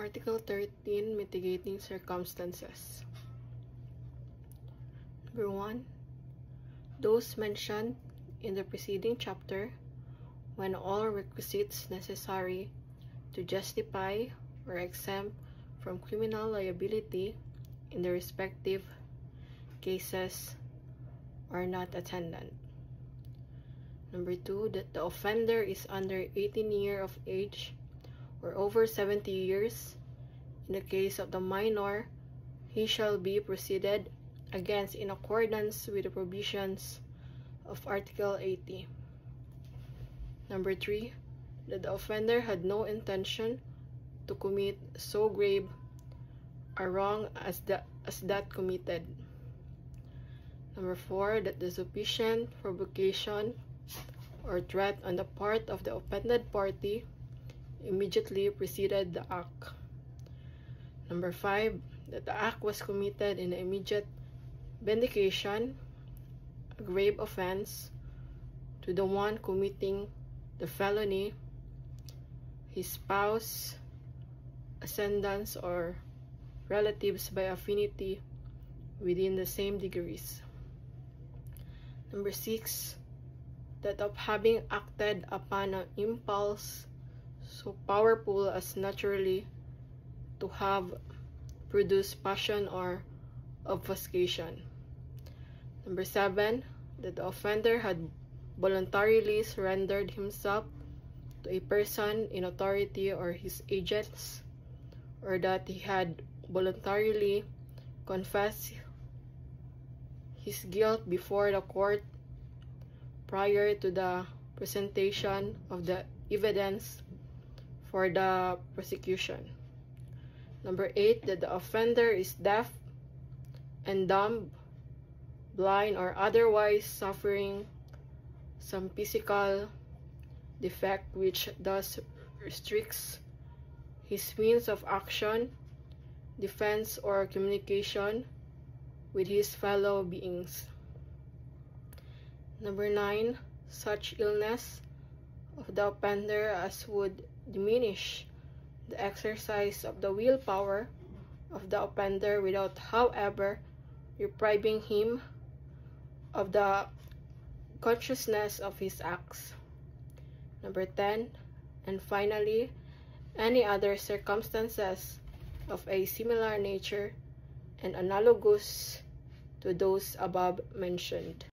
Article 13, Mitigating Circumstances. Number 1. Those mentioned in the preceding chapter, when all requisites necessary to justify or exempt from criminal liability in the respective cases are not attendant. Number 2, that the offender is under 18 years of age or over 70 years. In the case of the minor, he shall be proceeded against in accordance with the provisions of Article 80. Number 3, that the offender had no intention to commit so grave a wrong as that committed. Number 4, that the sufficient provocation or threat on the part of the offended party immediately preceded the act. Number 5, that the act was committed in the immediate vindication, a grave offense, to the one committing the felony, his spouse, ascendants, or relatives by affinity within the same degrees. Number 6, that of having acted upon an impulse so powerful as naturally to have produced passion or obfuscation. Number 7, that the offender had voluntarily surrendered himself to a person in authority or his agents, or that he had voluntarily confessed his guilt before the court prior to the presentation of the evidence for the prosecution. Number 8, that the offender is deaf and dumb, blind, or otherwise suffering some physical defect which thus restricts his means of action, defense, or communication with his fellow beings. Number 9, such illness of the offender as would diminish the exercise of the willpower of the offender without, however, depriving him of the consciousness of his acts. Number 10, and finally, any other circumstances of a similar nature and analogous to those above mentioned.